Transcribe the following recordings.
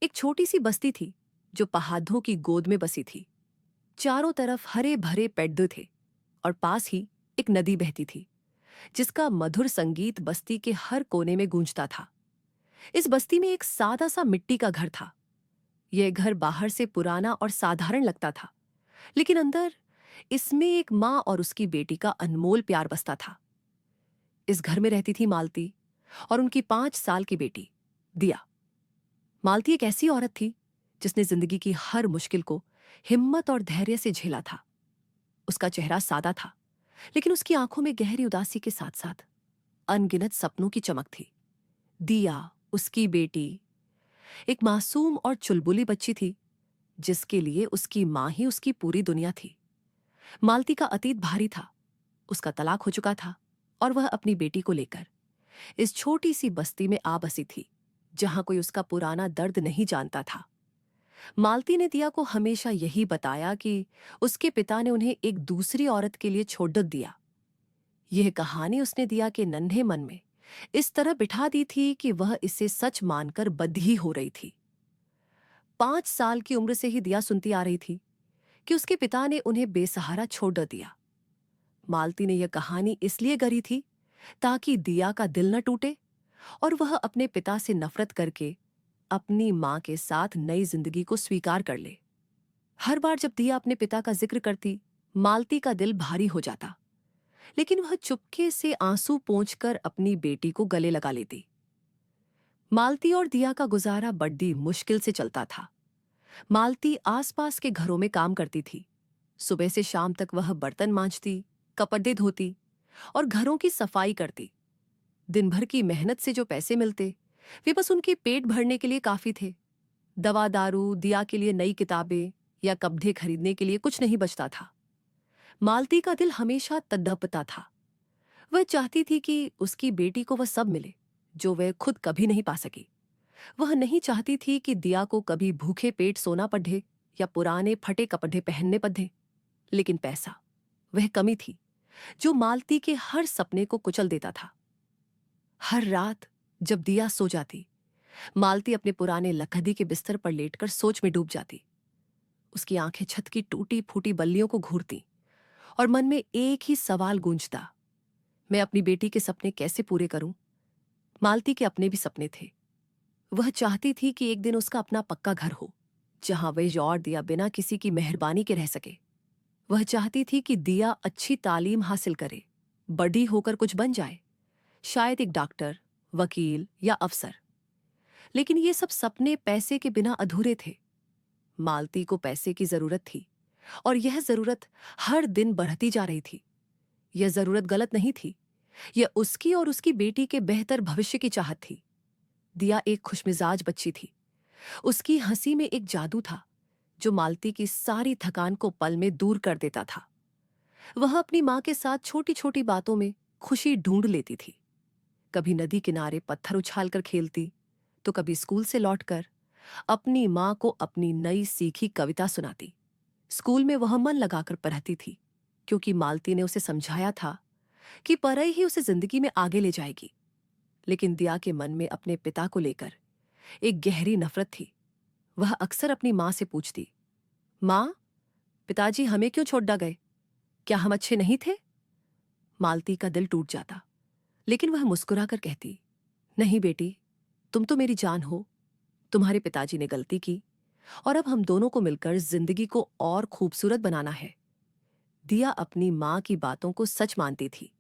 एक छोटी सी बस्ती थी जो पहाड़ों की गोद में बसी थी। चारों तरफ हरे भरे पेड़ थे और पास ही एक नदी बहती थी जिसका मधुर संगीत बस्ती के हर कोने में गूंजता था। इस बस्ती में एक सादा सा मिट्टी का घर था। यह घर बाहर से पुराना और साधारण लगता था, लेकिन अंदर इसमें एक माँ और उसकी बेटी का अनमोल प्यार बसता था। इस घर में रहती थी मालती और उनकी 5 साल की बेटी दिया। मालती एक ऐसी औरत थी जिसने जिंदगी की हर मुश्किल को हिम्मत और धैर्य से झेला था। उसका चेहरा सादा था, लेकिन उसकी आंखों में गहरी उदासी के साथ साथ अनगिनत सपनों की चमक थी। दिया, उसकी बेटी, एक मासूम और चुलबुली बच्ची थी जिसके लिए उसकी मां ही उसकी पूरी दुनिया थी। मालती का अतीत भारी था। उसका तलाक हो चुका था और वह अपनी बेटी को लेकर इस छोटी सी बस्ती में आ बसी थी जहां कोई उसका पुराना दर्द नहीं जानता था। मालती ने दिया को हमेशा यही बताया कि उसके पिता ने उन्हें एक दूसरी औरत के लिए छोड़ दिया। यह कहानी उसने दिया के नन्हे मन में इस तरह बिठा दी थी कि वह इसे सच मानकर बंधी हो रही थी। 5 साल की उम्र से ही दिया सुनती आ रही थी कि उसके पिता ने उन्हें बेसहारा छोड़ दिया। मालती ने यह कहानी इसलिए गढ़ी थी ताकि दिया का दिल न टूटे और वह अपने पिता से नफरत करके अपनी मां के साथ नई जिंदगी को स्वीकार कर ले। हर बार जब दिया अपने पिता का जिक्र करती, मालती का दिल भारी हो जाता, लेकिन वह चुपके से आंसू पोंछकर अपनी बेटी को गले लगा लेती। मालती और दिया का गुजारा बड़ी मुश्किल से चलता था। मालती आसपास के घरों में काम करती थी। सुबह से शाम तक वह बर्तन मांजती, कपड़े धोती और घरों की सफाई करती। दिन भर की मेहनत से जो पैसे मिलते, वे बस उनके पेट भरने के लिए काफी थे। दवा दारू, दिया के लिए नई किताबें या कपड़े खरीदने के लिए कुछ नहीं बचता था। मालती का दिल हमेशा तड़पता था। वह चाहती थी कि उसकी बेटी को वह सब मिले जो वह खुद कभी नहीं पा सकी। वह नहीं चाहती थी कि दिया को कभी भूखे पेट सोना पड़े या पुराने फटे कपड़े पहनने पड़े। लेकिन पैसा, वह कमी थी जो मालती के हर सपने को कुचल देता था। हर रात जब दिया सो जाती, मालती अपने पुराने लकड़ी के बिस्तर पर लेटकर सोच में डूब जाती। उसकी आंखें छत की टूटी फूटी बल्लियों को घूरती और मन में एक ही सवाल गूंजता, मैं अपनी बेटी के सपने कैसे पूरे करूं? मालती के अपने भी सपने थे। वह चाहती थी कि एक दिन उसका अपना पक्का घर हो जहां वह और दिया बिना किसी की मेहरबानी के रह सके। वह चाहती थी कि दिया अच्छी तालीम हासिल करे, बड़ी होकर कुछ बन जाए, शायद एक डॉक्टर, वकील या अफसर। लेकिन ये सब सपने पैसे के बिना अधूरे थे। मालती को पैसे की जरूरत थी और यह जरूरत हर दिन बढ़ती जा रही थी। यह जरूरत गलत नहीं थी, यह उसकी और उसकी बेटी के बेहतर भविष्य की चाहत थी। दिया एक खुशमिजाज बच्ची थी। उसकी हंसी में एक जादू था जो मालती की सारी थकान को पल में दूर कर देता था। वह अपनी मां के साथ छोटी छोटी बातों में खुशी ढूंढ लेती थी। कभी नदी किनारे पत्थर उछालकर खेलती, तो कभी स्कूल से लौटकर अपनी मां को अपनी नई सीखी कविता सुनाती। स्कूल में वह मन लगाकर पढ़ती थी क्योंकि मालती ने उसे समझाया था कि पढ़ाई ही उसे जिंदगी में आगे ले जाएगी। लेकिन दिया के मन में अपने पिता को लेकर एक गहरी नफरत थी। वह अक्सर अपनी मां से पूछती, मां, पिताजी हमें क्यों छोड़ गए? क्या हम अच्छे नहीं थे? मालती का दिल टूट जाता, लेकिन वह मुस्कुराकर कहती, नहीं बेटी, तुम तो मेरी जान हो। तुम्हारे पिताजी ने गलती की और अब हम दोनों को मिलकर जिंदगी को और खूबसूरत बनाना है। दिया अपनी मां की बातों को सच मानती थी।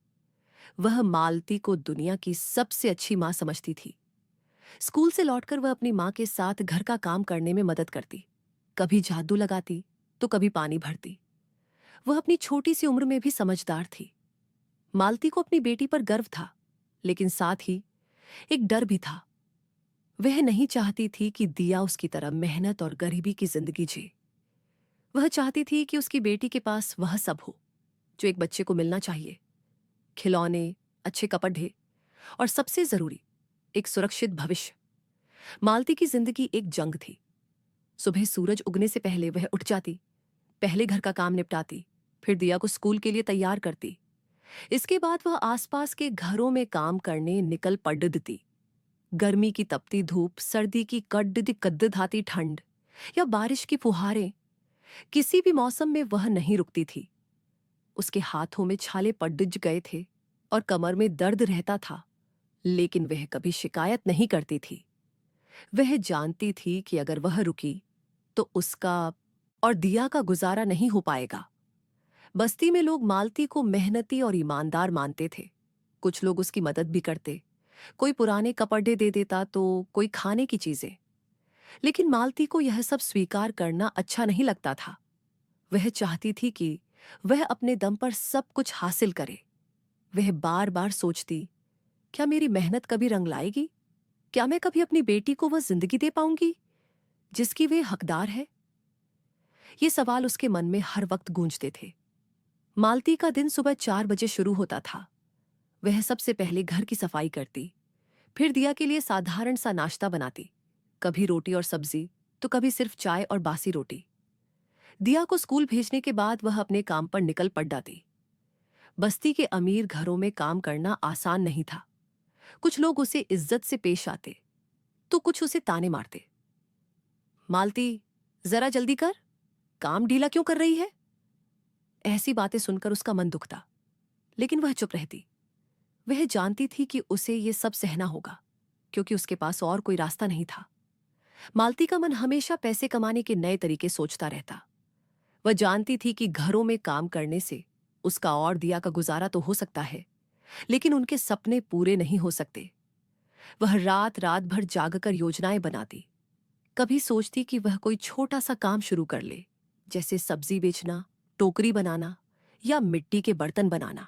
वह मालती को दुनिया की सबसे अच्छी मां समझती थी। स्कूल से लौटकर वह अपनी मां के साथ घर का काम करने में मदद करती, कभी झाड़ू लगाती तो कभी पानी भरती। वह अपनी छोटी सी उम्र में भी समझदार थी। मालती को अपनी बेटी पर गर्व था, लेकिन साथ ही एक डर भी था। वह नहीं चाहती थी कि दिया उसकी तरह मेहनत और गरीबी की जिंदगी जिए। वह चाहती थी कि उसकी बेटी के पास वह सब हो जो एक बच्चे को मिलना चाहिए, खिलौने, अच्छे कपड़े और सबसे जरूरी एक सुरक्षित भविष्य। मालती की जिंदगी एक जंग थी। सुबह सूरज उगने से पहले वह उठ जाती, पहले घर का काम निपटाती, फिर दिया को स्कूल के लिए तैयार करती। इसके बाद वह आसपास के घरों में काम करने निकल पड़ती। गर्मी की तपती धूप, सर्दी की कद्दधाती ठंड या बारिश की फुहारें, किसी भी मौसम में वह नहीं रुकती थी। उसके हाथों में छाले पड़ गए थे और कमर में दर्द रहता था, लेकिन वह कभी शिकायत नहीं करती थी। वह जानती थी कि अगर वह रुकी तो उसका और दिया का गुजारा नहीं हो पाएगा। बस्ती में लोग मालती को मेहनती और ईमानदार मानते थे। कुछ लोग उसकी मदद भी करते, कोई पुराने कपड़े दे देता तो कोई खाने की चीजें। लेकिन मालती को यह सब स्वीकार करना अच्छा नहीं लगता था। वह चाहती थी कि वह अपने दम पर सब कुछ हासिल करे। वह बार बार सोचती, क्या मेरी मेहनत कभी रंग लाएगी? क्या मैं कभी अपनी बेटी को वह जिंदगी दे पाऊंगी जिसकी वे हकदार है? ये सवाल उसके मन में हर वक्त गूंजते थे। मालती का दिन सुबह 4 बजे शुरू होता था। वह सबसे पहले घर की सफाई करती, फिर दिया के लिए साधारण सा नाश्ता बनाती, कभी रोटी और सब्जी तो कभी सिर्फ चाय और बासी रोटी। दिया को स्कूल भेजने के बाद वह अपने काम पर निकल पड़ जाती। बस्ती के अमीर घरों में काम करना आसान नहीं था। कुछ लोग उसे इज्जत से पेश आते तो कुछ उसे ताने मारते। मालती, जरा जल्दी कर, काम ढीला क्यों कर रही है? ऐसी बातें सुनकर उसका मन दुखता, लेकिन वह चुप रहती। वह जानती थी कि उसे ये सब सहना होगा, क्योंकि उसके पास और कोई रास्ता नहीं था। मालती का मन हमेशा पैसे कमाने के नए तरीके सोचता रहता। वह जानती थी कि घरों में काम करने से उसका और दिया का गुजारा तो हो सकता है, लेकिन उनके सपने पूरे नहीं हो सकते। वह रात रात भर जागकर योजनाएं बनाती। कभी सोचती कि वह कोई छोटा सा काम शुरू कर ले, जैसे सब्जी बेचना, टोकरी बनाना या मिट्टी के बर्तन बनाना।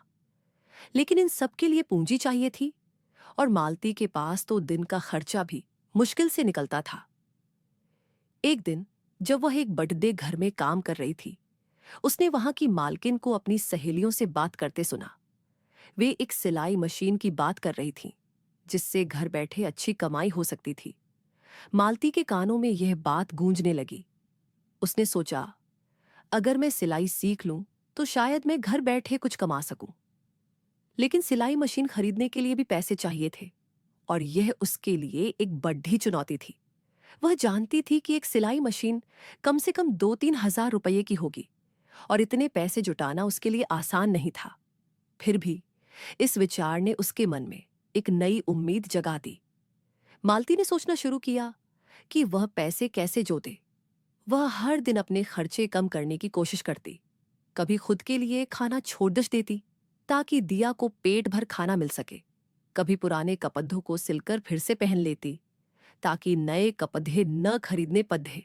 लेकिन इन सब के लिए पूंजी चाहिए थी, और मालती के पास तो दिन का खर्चा भी मुश्किल से निकलता था। एक दिन जब वह एक बड़े घर में काम कर रही थी, उसने वहां की मालकिन को अपनी सहेलियों से बात करते सुना। वे एक सिलाई मशीन की बात कर रही थीं, जिससे घर बैठे अच्छी कमाई हो सकती थी। मालती के कानों में यह बात गूंजने लगी। उसने सोचा, अगर मैं सिलाई सीख लूं तो शायद मैं घर बैठे कुछ कमा सकूं। लेकिन सिलाई मशीन खरीदने के लिए भी पैसे चाहिए थे, और यह उसके लिए एक बड़ी चुनौती थी। वह जानती थी कि एक सिलाई मशीन कम से कम 2-3 हज़ार रुपये की होगी, और इतने पैसे जुटाना उसके लिए आसान नहीं था। फिर भी इस विचार ने उसके मन में एक नई उम्मीद जगा दी। मालती ने सोचना शुरू किया कि वह पैसे कैसे जोड़े। वह हर दिन अपने खर्चे कम करने की कोशिश करती। कभी खुद के लिए खाना छोड़ देती ताकि दिया को पेट भर खाना मिल सके। कभी पुराने कपड़ों को सिलकर फिर से पहन लेती ताकि नए कपड़े न खरीदने पड़े।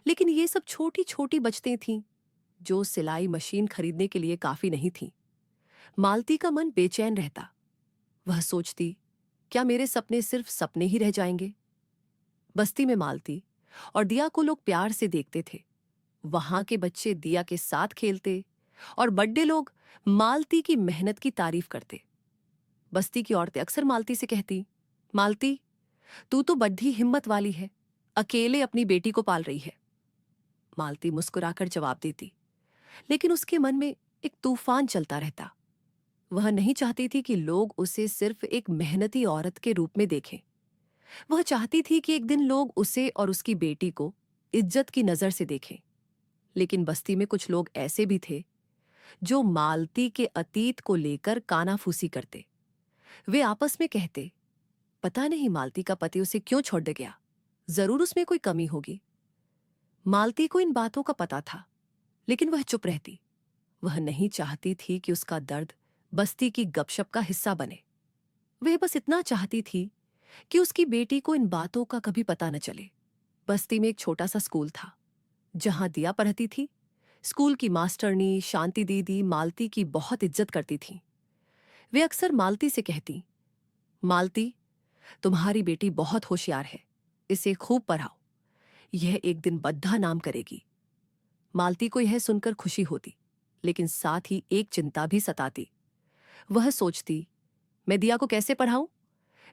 लेकिन ये सब छोटी छोटी बचतें थीं, जो सिलाई मशीन खरीदने के लिए काफी नहीं थीं। मालती का मन बेचैन रहता। वह सोचती, क्या मेरे सपने सिर्फ सपने ही रह जाएंगे? बस्ती में मालती और दिया को लोग प्यार से देखते थे। वहां के बच्चे दिया के साथ खेलते, और बड़े लोग मालती की मेहनत की तारीफ करते। बस्ती की औरतें अक्सर मालती से कहती, मालती, तू तो बड़ी हिम्मत वाली है, अकेले अपनी बेटी को पाल रही है। मालती मुस्कुराकर जवाब देती, लेकिन उसके मन में एक तूफान चलता रहता। वह नहीं चाहती थी कि लोग उसे सिर्फ एक मेहनती औरत के रूप में देखें। वह चाहती थी कि एक दिन लोग उसे और उसकी बेटी को इज्जत की नजर से देखें। लेकिन बस्ती में कुछ लोग ऐसे भी थे जो मालती के अतीत को लेकर कानाफूसी करते। वे आपस में कहते, पता नहीं मालती का पति उसे क्यों छोड़ दे गया, जरूर उसमें कोई कमी होगी। मालती को इन बातों का पता था, लेकिन वह चुप रहती। वह नहीं चाहती थी कि उसका दर्द बस्ती की गपशप का हिस्सा बने। वह बस इतना चाहती थी कि उसकी बेटी को इन बातों का कभी पता न चले। बस्ती में एक छोटा सा स्कूल था जहां दिया पढ़ती थी। स्कूल की मास्टरनी शांति दीदी मालती की बहुत इज्जत करती थी। वे अक्सर मालती से कहती, मालती, तुम्हारी बेटी बहुत होशियार है, इसे खूब पढ़ाओ, यह एक दिन बद्धा नाम करेगी। मालती को यह सुनकर खुशी होती, लेकिन साथ ही एक चिंता भी सताती। वह सोचती, मैं दिया को कैसे पढ़ाऊं?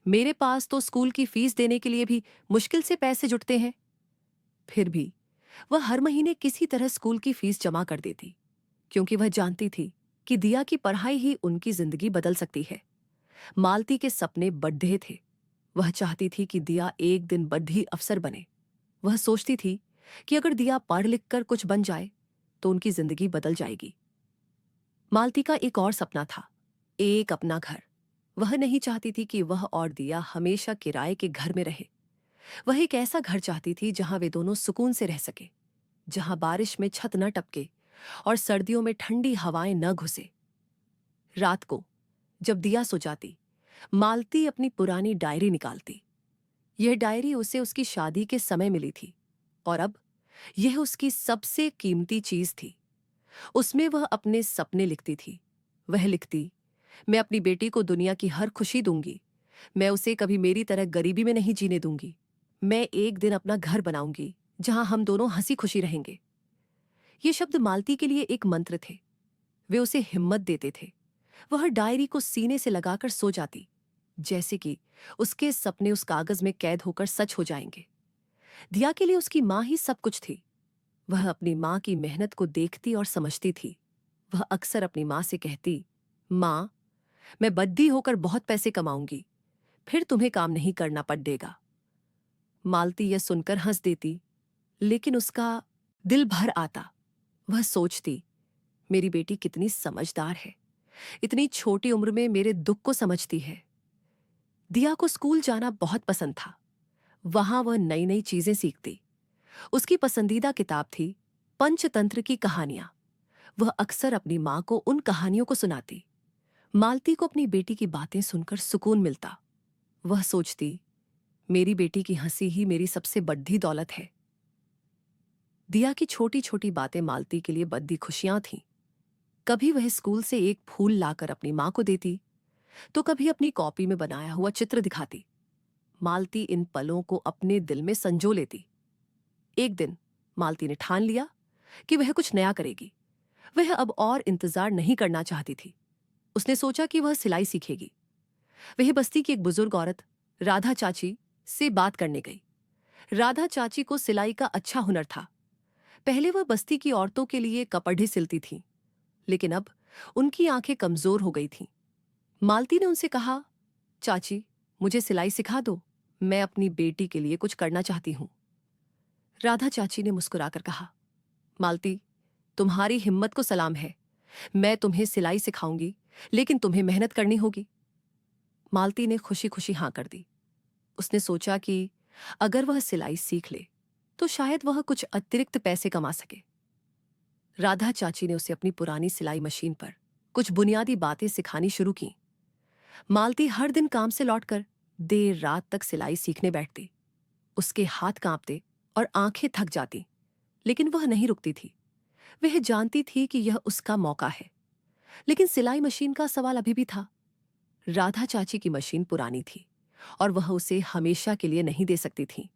मेरे पास तो स्कूल की फीस देने के लिए भी मुश्किल से पैसे जुटते हैं। फिर भी वह हर महीने किसी तरह स्कूल की फीस जमा कर देती, क्योंकि वह जानती थी कि दिया की पढ़ाई ही उनकी जिंदगी बदल सकती है। मालती के सपने बड़े थे। वह चाहती थी कि दिया एक दिन बड़ी अफसर बने। वह सोचती थी कि अगर दिया पढ़ लिख कर कुछ बन जाए तो उनकी जिंदगी बदल जाएगी। मालती का एक और सपना था, एक अपना घर। वह नहीं चाहती थी कि वह और दिया हमेशा किराए के घर में रहे। वह एक ऐसा घर चाहती थी जहां वे दोनों सुकून से रह सके, जहां बारिश में छत न टपके और सर्दियों में ठंडी हवाएं न घुसे। रात को जब दिया सो जाती, मालती अपनी पुरानी डायरी निकालती। यह डायरी उसे उसकी शादी के समय मिली थी और अब यह उसकी सबसे कीमती चीज थी। उसमें वह अपने सपने लिखती थी। वह लिखती, मैं अपनी बेटी को दुनिया की हर खुशी दूंगी। मैं उसे कभी मेरी तरह गरीबी में नहीं जीने दूंगी। मैं एक दिन अपना घर बनाऊंगी जहां हम दोनों हंसी खुशी रहेंगे। ये शब्द मालती के लिए एक मंत्र थे। वे उसे हिम्मत देते थे। वह डायरी को सीने से लगाकर सो जाती, जैसे कि उसके सपने उस कागज में कैद होकर सच हो जाएंगे। दिया के लिए उसकी माँ ही सब कुछ थी। वह अपनी माँ की मेहनत को देखती और समझती थी। वह अक्सर अपनी माँ से कहती, माँ, मैं बद्दी होकर बहुत पैसे कमाऊंगी, फिर तुम्हें काम नहीं करना पड़ेगा। मालती यह सुनकर हंस देती, लेकिन उसका दिल भर आता। वह सोचती, मेरी बेटी कितनी समझदार है, इतनी छोटी उम्र में मेरे दुख को समझती है। दिया को स्कूल जाना बहुत पसंद था। वहां वह नई नई चीजें सीखती। उसकी पसंदीदा किताब थी पंचतंत्र की कहानियां। वह अक्सर अपनी मां को उन कहानियों को सुनाती। मालती को अपनी बेटी की बातें सुनकर सुकून मिलता। वह सोचती, मेरी बेटी की हंसी ही मेरी सबसे बड़ी दौलत है। दिया की छोटी छोटी बातें मालती के लिए बड़ी खुशियां थीं। कभी वह स्कूल से एक फूल लाकर अपनी मां को देती, तो कभी अपनी कॉपी में बनाया हुआ चित्र दिखाती। मालती इन पलों को अपने दिल में संजो लेती। एक दिन मालती ने ठान लिया कि वह कुछ नया करेगी। वह अब और इंतजार नहीं करना चाहती थी। उसने सोचा कि वह सिलाई सीखेगी। वह बस्ती की एक बुजुर्ग औरत राधा चाची से बात करने गई। राधा चाची को सिलाई का अच्छा हुनर था। पहले वह बस्ती की औरतों के लिए कपड़े सिलती थीं, लेकिन अब उनकी आंखें कमजोर हो गई थीं। मालती ने उनसे कहा, चाची, मुझे सिलाई सिखा दो। मैं अपनी बेटी के लिए कुछ करना चाहती हूं। राधा चाची ने मुस्कुराकर कहा, मालती, तुम्हारी हिम्मत को सलाम है। मैं तुम्हें सिलाई सिखाऊंगी, लेकिन तुम्हें मेहनत करनी होगी। मालती ने खुशी खुशी हां कर दी। उसने सोचा कि अगर वह सिलाई सीख ले तो शायद वह कुछ अतिरिक्त पैसे कमा सके। राधा चाची ने उसे अपनी पुरानी सिलाई मशीन पर कुछ बुनियादी बातें सिखानी शुरू की। मालती हर दिन काम से लौटकर देर रात तक सिलाई सीखने बैठती। उसके हाथ कांपते और आंखें थक जाती, लेकिन वह नहीं रुकती थी। वह जानती थी कि यह उसका मौका है। लेकिन सिलाई मशीन का सवाल अभी भी था। राधा चाची की मशीन पुरानी थी और वह उसे हमेशा के लिए नहीं दे सकती थी।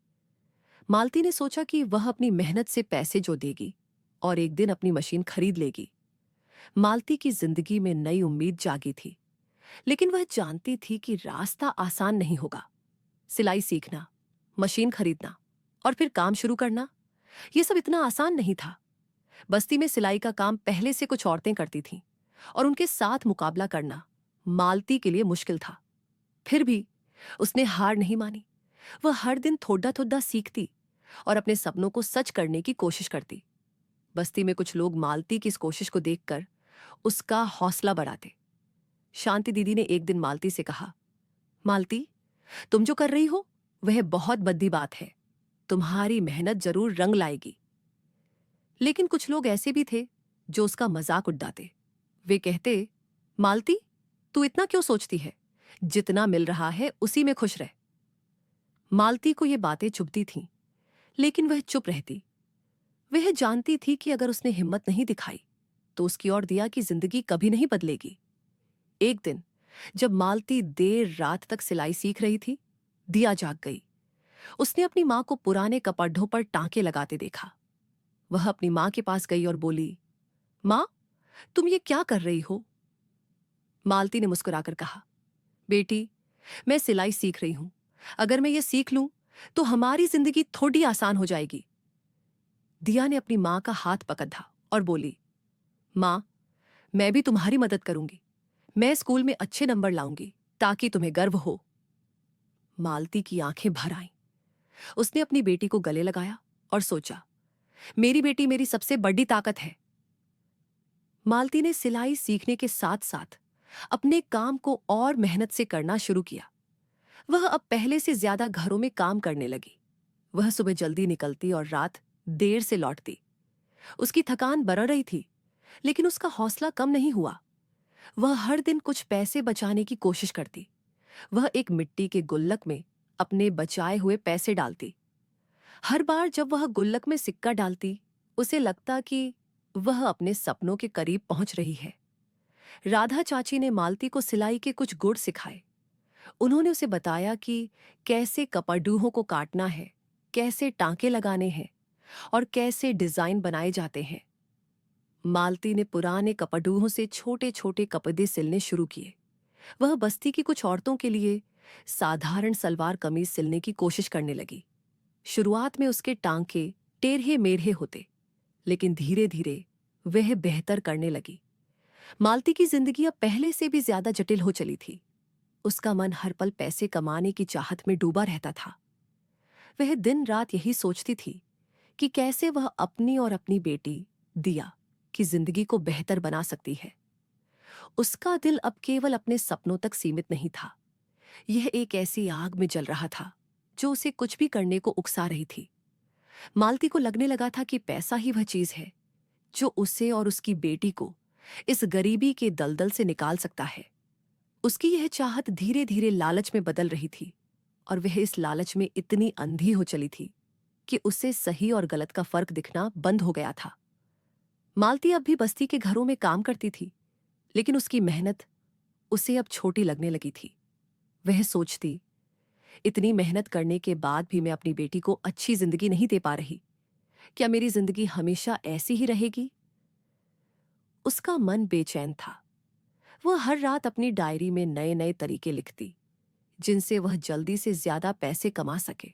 मालती ने सोचा कि वह अपनी मेहनत से पैसे जो देगी और एक दिन अपनी मशीन खरीद लेगी। मालती की जिंदगी में नई उम्मीद जागी थी, लेकिन वह जानती थी कि रास्ता आसान नहीं होगा। सिलाई सीखना, मशीन खरीदना और फिर काम शुरू करना, यह सब इतना आसान नहीं था। बस्ती में सिलाई का काम पहले से कुछ औरतें करती थीं और उनके साथ मुकाबला करना मालती के लिए मुश्किल था। फिर भी उसने हार नहीं मानी। वह हर दिन थोड़ा थोड़ा सीखती और अपने सपनों को सच करने की कोशिश करती। बस्ती में कुछ लोग मालती की इस कोशिश को देखकर उसका हौसला बढ़ाते। शांति दीदी ने एक दिन मालती से कहा, मालती, तुम जो कर रही हो वह बहुत बड़ी बात है। तुम्हारी मेहनत जरूर रंग लाएगी। लेकिन कुछ लोग ऐसे भी थे जो उसका मजाक उड़ाते। वे कहते, मालती, तू इतना क्यों सोचती है? जितना मिल रहा है उसी में खुश रह। मालती को ये बातें चुभती थीं, लेकिन वह चुप रहती। वह जानती थी कि अगर उसने हिम्मत नहीं दिखाई तो उसकी और दिया की जिंदगी कभी नहीं बदलेगी। एक दिन जब मालती देर रात तक सिलाई सीख रही थी, दिया जाग गई। उसने अपनी मां को पुराने कपड़ों पर टांके लगाते देखा। वह अपनी मां के पास गई और बोली, मां, तुम ये क्या कर रही हो? मालती ने मुस्कुराकर कहा, बेटी, मैं सिलाई सीख रही हूं। अगर मैं ये सीख लूं तो हमारी जिंदगी थोड़ी आसान हो जाएगी। दिया ने अपनी मां का हाथ पकड़ा और बोली, मां, मैं भी तुम्हारी मदद करूंगी। मैं स्कूल में अच्छे नंबर लाऊंगी ताकि तुम्हें गर्व हो। मालती की आंखें भर आईं। उसने अपनी बेटी को गले लगाया और सोचा, मेरी बेटी मेरी सबसे बड़ी ताकत है। मालती ने सिलाई सीखने के साथ साथ अपने काम को और मेहनत से करना शुरू किया। वह अब पहले से ज्यादा घरों में काम करने लगी। वह सुबह जल्दी निकलती और रात देर से लौटती। उसकी थकान बढ़ रही थी, लेकिन उसका हौसला कम नहीं हुआ। वह हर दिन कुछ पैसे बचाने की कोशिश करती। वह एक मिट्टी के गुल्लक में अपने बचाए हुए पैसे डालती। हर बार जब वह गुल्लक में सिक्का डालती, उसे लगता कि वह अपने सपनों के करीब पहुंच रही है। राधा चाची ने मालती को सिलाई के कुछ गुर सिखाए। उन्होंने उसे बताया कि कैसे कपड़ूहों को काटना है, कैसे टांके लगाने हैं और कैसे डिजाइन बनाए जाते हैं। मालती ने पुराने कपड़ूहों से छोटे छोटे कपड़े सिलने शुरू किए। वह बस्ती की कुछ औरतों के लिए साधारण सलवार कमीज सिलने की कोशिश करने लगी। शुरुआत में उसके टांके टेढ़े मेढ़े होते, लेकिन धीरे धीरे वह बेहतर करने लगी। मालती की जिंदगी अब पहले से भी ज्यादा जटिल हो चली थी। उसका मन हर पल पैसे कमाने की चाहत में डूबा रहता था। वह दिन रात यही सोचती थी कि कैसे वह अपनी और अपनी बेटी दिया की जिंदगी को बेहतर बना सकती है। उसका दिल अब केवल अपने सपनों तक सीमित नहीं था। यह एक ऐसी आग में जल रहा था जो उसे कुछ भी करने को उकसा रही थी। मालती को लगने लगा था कि पैसा ही वह चीज है जो उसे और उसकी बेटी को इस गरीबी के दलदल से निकाल सकता है। उसकी यह चाहत धीरे धीरे लालच में बदल रही थी और वह इस लालच में इतनी अंधी हो चली थी कि उसे सही और गलत का फर्क दिखना बंद हो गया था। मालती अब भी बस्ती के घरों में काम करती थी, लेकिन उसकी मेहनत उसे अब छोटी लगने लगी थी। वह सोचती, इतनी मेहनत करने के बाद भी मैं अपनी बेटी को अच्छी जिंदगी नहीं दे पा रही। क्या मेरी जिंदगी हमेशा ऐसी ही रहेगी? उसका मन बेचैन था। वह हर रात अपनी डायरी में नए नए तरीके लिखती, जिनसे वह जल्दी से ज्यादा पैसे कमा सके।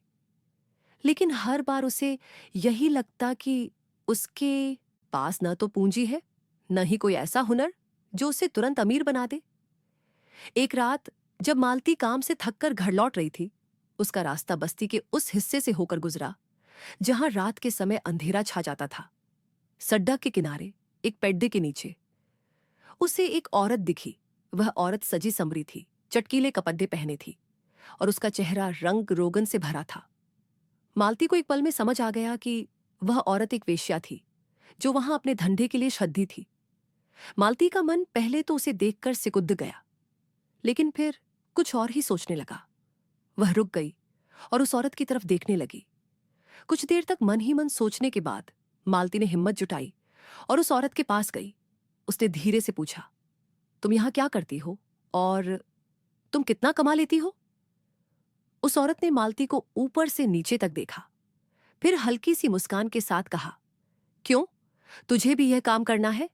लेकिन हर बार उसे यही लगता कि उसके पास न तो पूंजी है, न ही कोई ऐसा हुनर जो उसे तुरंत अमीर बना दे। एक रात जब मालती काम से थककर घर लौट रही थी, उसका रास्ता बस्ती के उस हिस्से से होकर गुजरा जहां रात के समय अंधेरा छा जाता था। सड़क के किनारे एक पेड्डे के नीचे उसे एक औरत दिखी। वह औरत सजी संवरी थी, चटकीले कपड़े पहने थी और उसका चेहरा रंग रोगन से भरा था। मालती को एक पल में समझ आ गया कि वह औरत एक वेश्या थी जो वहां अपने धंधे के लिए श्रद्धी थी। मालती का मन पहले तो उसे देखकर सिकुड़ गया, लेकिन फिर कुछ और ही सोचने लगा। वह रुक गई और उस औरत की तरफ देखने लगी। कुछ देर तक मन ही मन सोचने के बाद मालती ने हिम्मत जुटाई और उस औरत के पास गई। उसने धीरे से पूछा, तुम यहां क्या करती हो और तुम कितना कमा लेती हो? उस औरत ने मालती को ऊपर से नीचे तक देखा, फिर हल्की सी मुस्कान के साथ कहा, क्यों, तुझे भी यह काम करना है?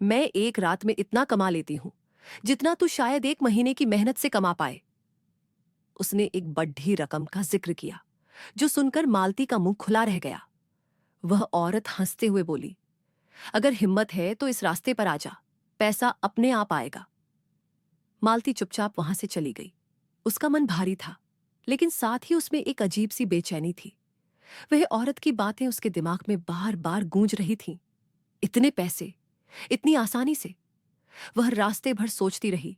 मैं एक रात में इतना कमा लेती हूं जितना तू शायद एक महीने की मेहनत से कमा पाए। उसने एक बड़ी रकम का जिक्र किया, जो सुनकर मालती का मुंह खुला रह गया। वह औरत हंसते हुए बोली, अगर हिम्मत है तो इस रास्ते पर आ जा, पैसा अपने आप आएगा। मालती चुपचाप वहां से चली गई। उसका मन भारी था, लेकिन साथ ही उसमें एक अजीब सी बेचैनी थी। वह औरत की बातें उसके दिमाग में बार बार गूंज रही थीं। इतने पैसे, इतनी आसानी से। वह रास्ते भर सोचती रही,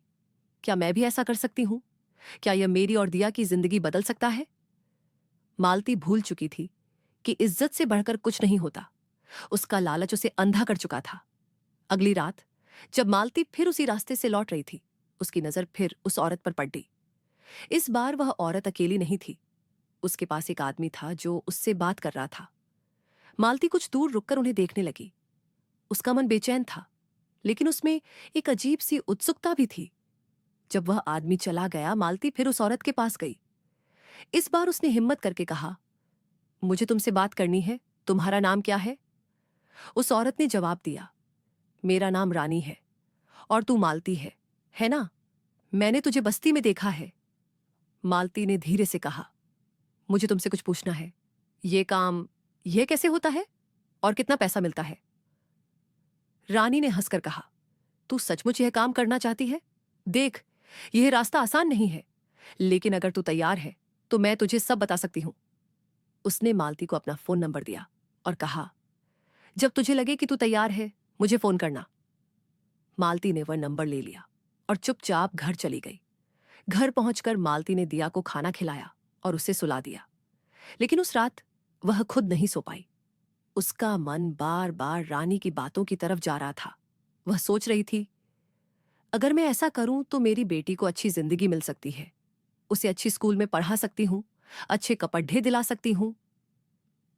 क्या मैं भी ऐसा कर सकती हूं? क्या यह मेरी और दिया की जिंदगी बदल सकता है? मालती भूल चुकी थी कि इज्जत से बढ़कर कुछ नहीं होता। उसका लालच उसे अंधा कर चुका था। अगली रात जब मालती फिर उसी रास्ते से लौट रही थी, उसकी नजर फिर उस औरत पर पड़ी। इस बार वह औरत अकेली नहीं थी। उसके पास एक आदमी था जो उससे बात कर रहा था। मालती कुछ दूर रुककर उन्हें देखने लगी। उसका मन बेचैन था, लेकिन उसमें एक अजीब सी उत्सुकता भी थी। जब वह आदमी चला गया, मालती फिर उस औरत के पास गई। इस बार उसने हिम्मत करके कहा, मुझे तुमसे बात करनी है, तुम्हारा नाम क्या है? उस औरत ने जवाब दिया, मेरा नाम रानी है और तू मालती है ना? मैंने तुझे बस्ती में देखा है। मालती ने धीरे से कहा, मुझे तुमसे कुछ पूछना है। ये काम यह कैसे होता है और कितना पैसा मिलता है? रानी ने हंसकर कहा, तू सचमुच यह काम करना चाहती है? देख, यह रास्ता आसान नहीं है, लेकिन अगर तू तैयार है तो मैं तुझे सब बता सकती हूँ। उसने मालती को अपना फोन नंबर दिया और कहा, जब तुझे लगे कि तू तैयार है मुझे फोन करना। मालती ने वह नंबर ले लिया और चुपचाप घर चली गई। घर पहुंचकर मालती ने दिया को खाना खिलाया और उसे सुला दिया। लेकिन उस रात वह खुद नहीं सो पाई। उसका मन बार बार रानी की बातों की तरफ जा रहा था। वह सोच रही थी, अगर मैं ऐसा करूं तो मेरी बेटी को अच्छी जिंदगी मिल सकती है, उसे अच्छी स्कूल में पढ़ा सकती हूं, अच्छे कपड़े दिला सकती हूं।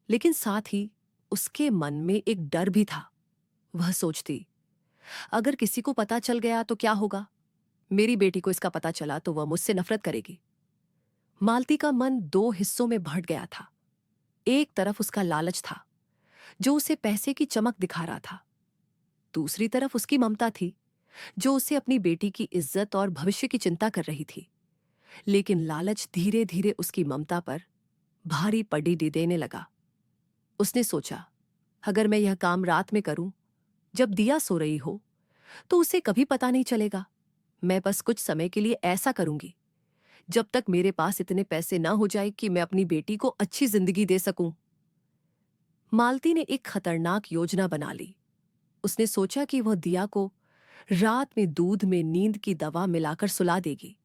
लेकिन साथ ही उसके मन में एक डर भी था। वह सोचती, अगर किसी को पता चल गया तो क्या होगा? मेरी बेटी को इसका पता चला तो वह मुझसे नफरत करेगी। मालती का मन दो हिस्सों में बढ़ गया था। एक तरफ उसका लालच था जो उसे पैसे की चमक दिखा रहा था। दूसरी तरफ उसकी ममता थी जो उसे अपनी बेटी की इज्जत और भविष्य की चिंता कर रही थी। लेकिन लालच धीरे धीरे उसकी ममता पर भारी पड़ी देने लगा। उसने सोचा, अगर मैं यह काम रात में करूं, जब दिया सो रही हो, तो उसे कभी पता नहीं चलेगा। मैं बस कुछ समय के लिए ऐसा करूंगी, जब तक मेरे पास इतने पैसे ना हो जाए कि मैं अपनी बेटी को अच्छी जिंदगी दे सकूं। मालती ने एक खतरनाक योजना बना ली। उसने सोचा कि वह दिया को रात में दूध में नींद की दवा मिलाकर सुला देगी,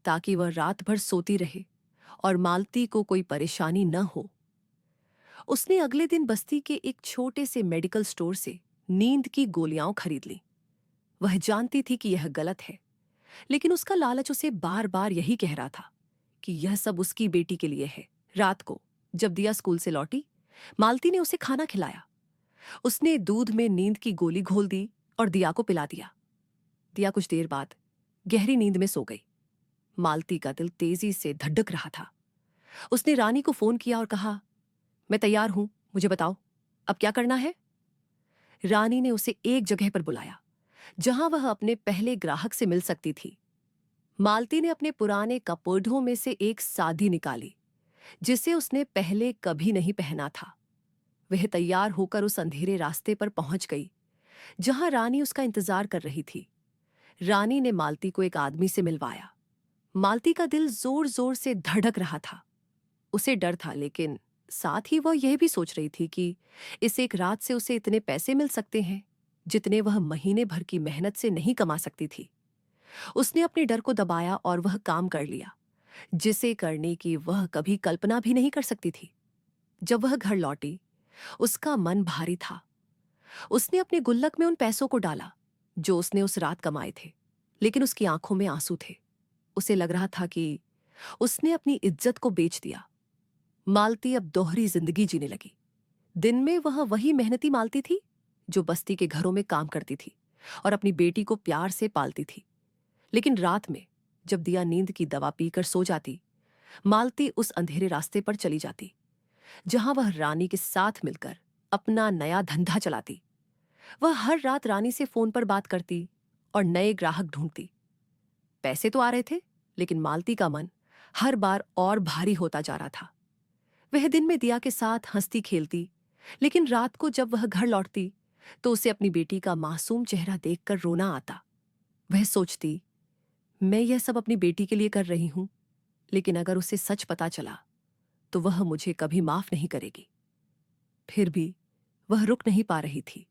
ताकि वह रात भर सोती रहे और मालती को कोई परेशानी न हो। उसने अगले दिन बस्ती के एक छोटे से मेडिकल स्टोर से नींद की गोलियां खरीद ली। वह जानती थी कि यह गलत है, लेकिन उसका लालच उसे बार बार यही कह रहा था कि यह सब उसकी बेटी के लिए है। रात को जब दिया स्कूल से लौटी, मालती ने उसे खाना खिलाया। उसने दूध में नींद की गोली घोल दी और दिया को पिला दिया। दिया कुछ देर बाद गहरी नींद में सो गई। मालती का दिल तेजी से धड़क रहा था। उसने रानी को फोन किया और कहा, मैं तैयार हूं, मुझे बताओ अब क्या करना है। रानी ने उसे एक जगह पर बुलाया जहां वह अपने पहले ग्राहक से मिल सकती थी। मालती ने अपने पुराने कपड़ों में से एक साड़ी निकाली जिसे उसने पहले कभी नहीं पहना था। वह तैयार होकर उस अंधेरे रास्ते पर पहुंच गई जहां रानी उसका इंतजार कर रही थी। रानी ने मालती को एक आदमी से मिलवाया। मालती का दिल जोर जोर से धड़क रहा था। उसे डर था, लेकिन साथ ही वह यह भी सोच रही थी कि इस एक रात से उसे इतने पैसे मिल सकते हैं जितने वह महीने भर की मेहनत से नहीं कमा सकती थी। उसने अपने डर को दबाया और वह काम कर लिया जिसे करने की वह कभी कल्पना भी नहीं कर सकती थी। जब वह घर लौटी, उसका मन भारी था। उसने अपने गुल्लक में उन पैसों को डाला जो उसने उस रात कमाए थे, लेकिन उसकी आंखों में आंसू थे। उसे लग रहा था कि उसने अपनी इज्जत को बेच दिया। मालती अब दोहरी जिंदगी जीने लगी। दिन में वह वही मेहनती मालती थी जो बस्ती के घरों में काम करती थी और अपनी बेटी को प्यार से पालती थी। लेकिन रात में जब दिया नींद की दवा पीकर सो जाती, मालती उस अंधेरे रास्ते पर चली जाती जहां वह रानी के साथ मिलकर अपना नया धंधा चलाती। वह हर रात रानी से फोन पर बात करती और नए ग्राहक ढूंढती। पैसे तो आ रहे थे, लेकिन मालती का मन हर बार और भारी होता जा रहा था। वह दिन में दिया के साथ हंसती खेलती, लेकिन रात को जब वह घर लौटती तो उसे अपनी बेटी का मासूम चेहरा देखकर रोना आता। वह सोचती, मैं यह सब अपनी बेटी के लिए कर रही हूं, लेकिन अगर उसे सच पता चला तो वह मुझे कभी माफ नहीं करेगी। फिर भी वह रुक नहीं पा रही थी।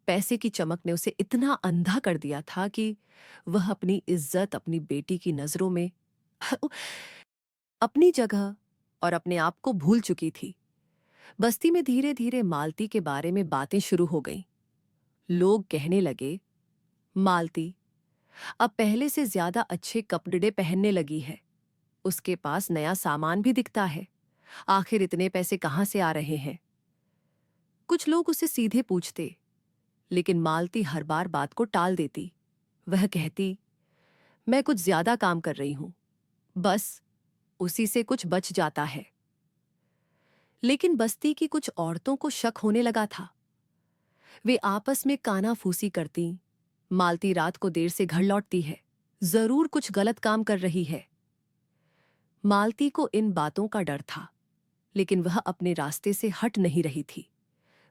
पैसे की चमक ने उसे इतना अंधा कर दिया था कि वह अपनी इज्जत अपनी बेटी की नजरों में अपनी जगह और अपने आप को भूल चुकी थी। बस्ती में धीरे धीरे मालती के बारे में बातें शुरू हो गईं। लोग कहने लगे, मालती अब पहले से ज्यादा अच्छे कपड़े पहनने लगी है, उसके पास नया सामान भी दिखता है, आखिर इतने पैसे कहां से आ रहे हैं। कुछ लोग उसे सीधे पूछते, लेकिन मालती हर बार बात को टाल देती। वह कहती, मैं कुछ ज्यादा काम कर रही हूं, बस उसी से कुछ बच जाता है। लेकिन बस्ती की कुछ औरतों को शक होने लगा था। वे आपस में कानाफूसी करती, मालती रात को देर से घर लौटती है, जरूर कुछ गलत काम कर रही है। मालती को इन बातों का डर था, लेकिन वह अपने रास्ते से हट नहीं रही थी।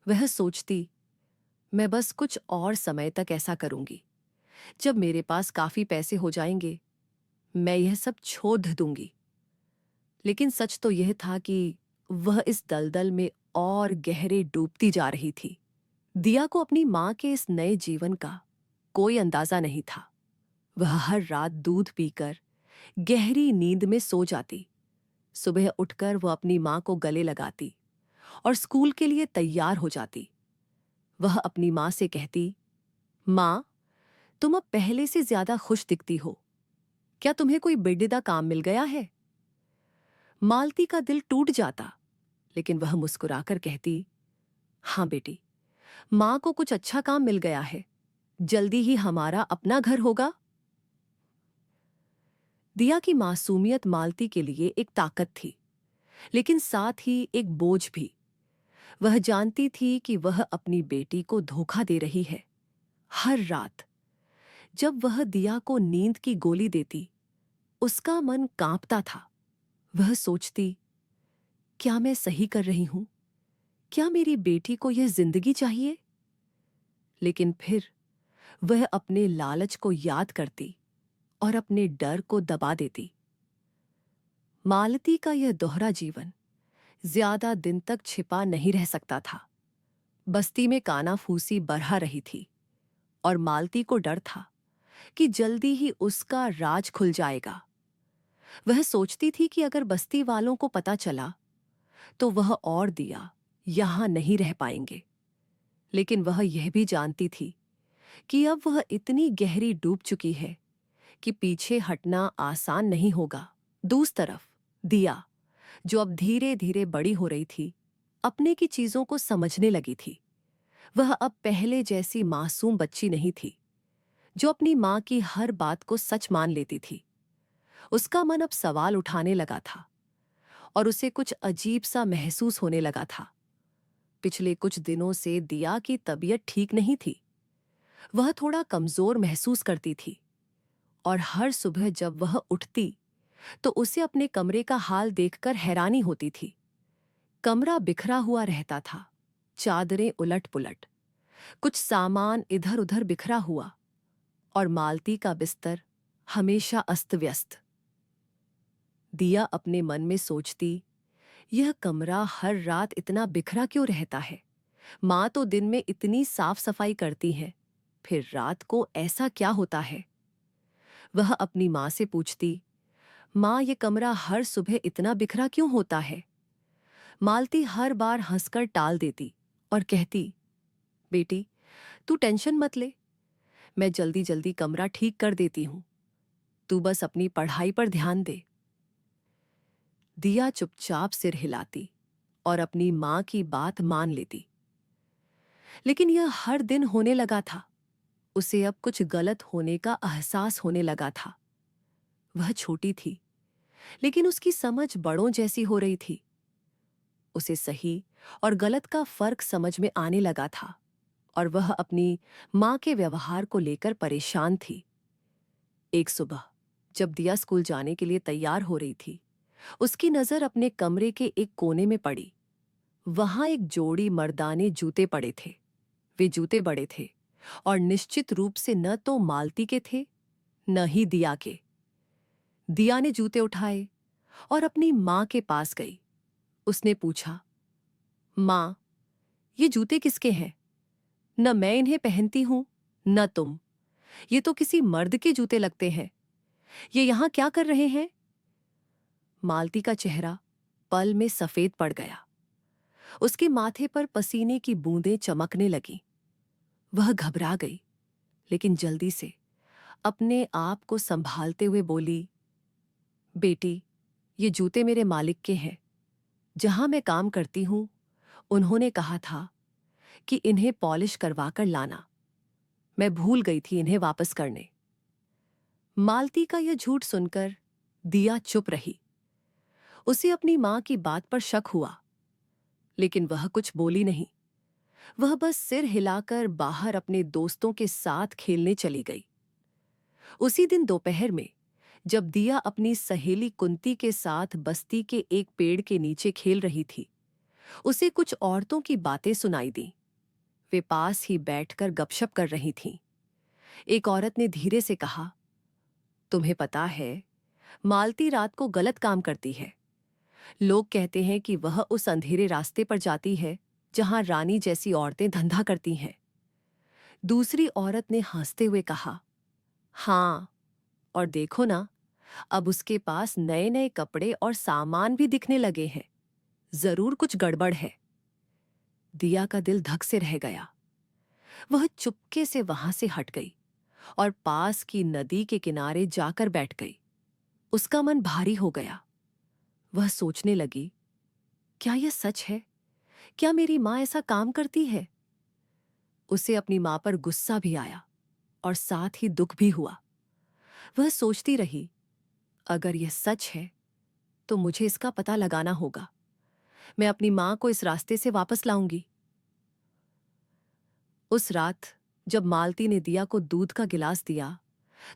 वह सोचती, मैं बस कुछ और समय तक ऐसा करूंगी, जब मेरे पास काफी पैसे हो जाएंगे मैं यह सब छोड़ दूंगी। लेकिन सच तो यह था कि वह इस दलदल में और गहरे डूबती जा रही थी। दिया को अपनी माँ के इस नए जीवन का कोई अंदाजा नहीं था। वह हर रात दूध पीकर गहरी नींद में सो जाती। सुबह उठकर वह अपनी माँ को गले लगाती और स्कूल के लिए तैयार हो जाती। वह अपनी माँ से कहती, माँ, तुम अब पहले से ज्यादा खुश दिखती हो। क्या तुम्हें कोई बेडिदा काम मिल गया है? मालती का दिल टूट जाता, लेकिन वह मुस्कुराकर कहती, हाँ बेटी, माँ को कुछ अच्छा काम मिल गया है। जल्दी ही हमारा अपना घर होगा। दिया की मासूमियत मालती के लिए एक ताकत थी, लेकिन साथ ही एक बोझ भी। वह जानती थी कि वह अपनी बेटी को धोखा दे रही है। हर रात जब वह दिया को नींद की गोली देती, उसका मन कांपता था। वह सोचती, क्या मैं सही कर रही हूं? क्या मेरी बेटी को यह जिंदगी चाहिए? लेकिन फिर वह अपने लालच को याद करती और अपने डर को दबा देती। मालती का यह दोहरा जीवन ज्यादा दिन तक छिपा नहीं रह सकता था। बस्ती में कानाफूसी बढ़ा रही थी और मालती को डर था कि जल्दी ही उसका राज खुल जाएगा। वह सोचती थी कि अगर बस्ती वालों को पता चला तो वह और दिया यहां नहीं रह पाएंगे। लेकिन वह यह भी जानती थी कि अब वह इतनी गहरी डूब चुकी है कि पीछे हटना आसान नहीं होगा। दूसरी तरफ दिया, जो अब धीरे धीरे बड़ी हो रही थी, अपने की चीजों को समझने लगी थी। वह अब पहले जैसी मासूम बच्ची नहीं थी, जो अपनी माँ की हर बात को सच मान लेती थी। उसका मन अब सवाल उठाने लगा था और उसे कुछ अजीब सा महसूस होने लगा था। पिछले कुछ दिनों से दिया की तबीयत ठीक नहीं थी। वह थोड़ा कमजोर महसूस करती थी और हर सुबह जब वह उठती तो उसे अपने कमरे का हाल देखकर हैरानी होती थी। कमरा बिखरा हुआ रहता था, चादरें उलट-पुलट, कुछ सामान इधर-उधर बिखरा हुआ और मालती का बिस्तर हमेशा अस्त-व्यस्त। दिया अपने मन में सोचती, यह कमरा हर रात इतना बिखरा क्यों रहता है? माँ तो दिन में इतनी साफ सफाई करती है, फिर रात को ऐसा क्या होता है? वह अपनी माँ से पूछती, माँ, ये कमरा हर सुबह इतना बिखरा क्यों होता है? मालती हर बार हंसकर टाल देती और कहती, बेटी, तू टेंशन मत ले, मैं जल्दी जल्दी कमरा ठीक कर देती हूँ। तू बस अपनी पढ़ाई पर ध्यान दे। दिया चुपचाप सिर हिलाती और अपनी माँ की बात मान लेती। लेकिन यह हर दिन होने लगा था। उसे अब कुछ गलत होने का एहसास होने लगा था। वह छोटी थी, लेकिन उसकी समझ बड़ों जैसी हो रही थी। उसे सही और गलत का फर्क समझ में आने लगा था और वह अपनी माँ के व्यवहार को लेकर परेशान थी। एक सुबह जब दिया स्कूल जाने के लिए तैयार हो रही थी, उसकी नजर अपने कमरे के एक कोने में पड़ी। वहां एक जोड़ी मर्दाने जूते पड़े थे। वे जूते बड़े थे और निश्चित रूप से न तो मालती के थे, न ही दिया के। दिया ने जूते उठाए और अपनी माँ के पास गई। उसने पूछा, माँ, ये जूते किसके हैं? न मैं इन्हें पहनती हूं, न तुम। ये तो किसी मर्द के जूते लगते हैं। ये यहां क्या कर रहे हैं? मालती का चेहरा पल में सफेद पड़ गया। उसके माथे पर पसीने की बूंदें चमकने लगीं। वह घबरा गई, लेकिन जल्दी से अपने आप को संभालते हुए बोली, बेटी, ये जूते मेरे मालिक के हैं। जहां मैं काम करती हूं, उन्होंने कहा था कि इन्हें पॉलिश करवाकर लाना। मैं भूल गई थी इन्हें वापस करने। मालती का यह झूठ सुनकर दिया चुप रही। उसे अपनी मां की बात पर शक हुआ, लेकिन वह कुछ बोली नहीं। वह बस सिर हिलाकर बाहर अपने दोस्तों के साथ खेलने चली गई। उसी दिन दोपहर में जब दिया अपनी सहेली कुंती के साथ बस्ती के एक पेड़ के नीचे खेल रही थी, उसे कुछ औरतों की बातें सुनाई दी। वे पास ही बैठकर गपशप कर रही थीं। एक औरत ने धीरे से कहा, तुम्हें पता है, मालती रात को गलत काम करती है। लोग कहते हैं कि वह उस अंधेरे रास्ते पर जाती है जहां रानी जैसी औरतें धंधा करती हैं। दूसरी औरत ने हंसते हुए कहा, हाँ, और देखो ना, अब उसके पास नए नए कपड़े और सामान भी दिखने लगे हैं। जरूर कुछ गड़बड़ है। दिया का दिल धक से रह गया। वह चुपके से वहां से हट गई और पास की नदी के किनारे जाकर बैठ गई। उसका मन भारी हो गया। वह सोचने लगी, क्या यह सच है? क्या मेरी माँ ऐसा काम करती है? उसे अपनी माँ पर गुस्सा भी आया और साथ ही दुख भी हुआ। वह सोचती रही, अगर यह सच है तो मुझे इसका पता लगाना होगा। मैं अपनी माँ को इस रास्ते से वापस लाऊंगी। उस रात जब मालती ने दिया को दूध का गिलास दिया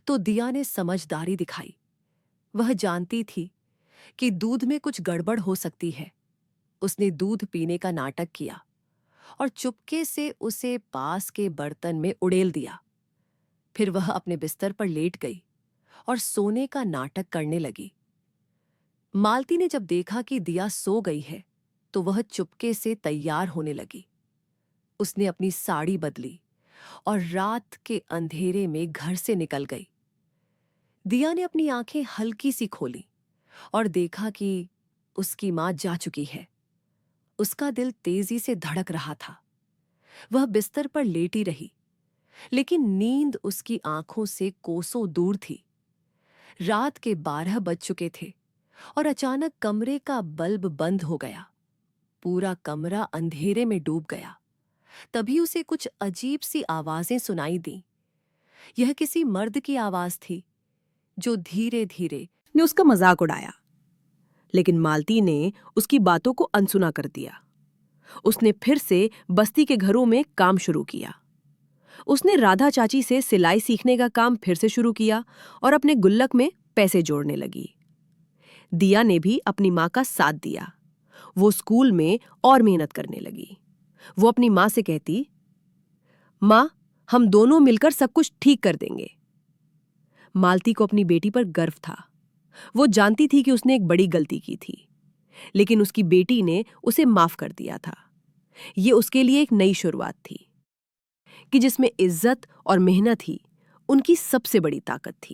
तो दिया ने समझदारी दिखाई। वह जानती थी कि दूध में कुछ गड़बड़ हो सकती है। उसने दूध पीने का नाटक किया और चुपके से उसे पास के बर्तन में उड़ेल दिया। फिर वह अपने बिस्तर पर लेट गई और सोने का नाटक करने लगी। मालती ने जब देखा कि दिया सो गई है तो वह चुपके से तैयार होने लगी। उसने अपनी साड़ी बदली और रात के अंधेरे में घर से निकल गई। दिया ने अपनी आंखें हल्की सी खोली और देखा कि उसकी मां जा चुकी है। उसका दिल तेजी से धड़क रहा था। वह बिस्तर पर लेटी रही, लेकिन नींद उसकी आंखों से कोसों दूर थी। रात के 12 बज चुके थे और अचानक कमरे का बल्ब बंद हो गया। पूरा कमरा अंधेरे में डूब गया। तभी उसे कुछ अजीब सी आवाजें सुनाई दी। यह किसी मर्द की आवाज थी जो धीरे धीरे ने उसका मजाक उड़ाया, लेकिन मालती ने उसकी बातों को अनसुना कर दिया। उसने फिर से बस्ती के घरों में काम शुरू किया। उसने राधा चाची से सिलाई सीखने का काम फिर से शुरू किया और अपने गुल्लक में पैसे जोड़ने लगी। दिया ने भी अपनी माँ का साथ दिया। वो स्कूल में और मेहनत करने लगी। वो अपनी माँ से कहती, माँ, हम दोनों मिलकर सब कुछ ठीक कर देंगे। मालती को अपनी बेटी पर गर्व था। वो जानती थी कि उसने एक बड़ी गलती की थी, लेकिन उसकी बेटी ने उसे माफ कर दिया था। ये उसके लिए एक नई शुरुआत थी कि जिसमें इज्जत और मेहनत ही उनकी सबसे बड़ी ताकत थी।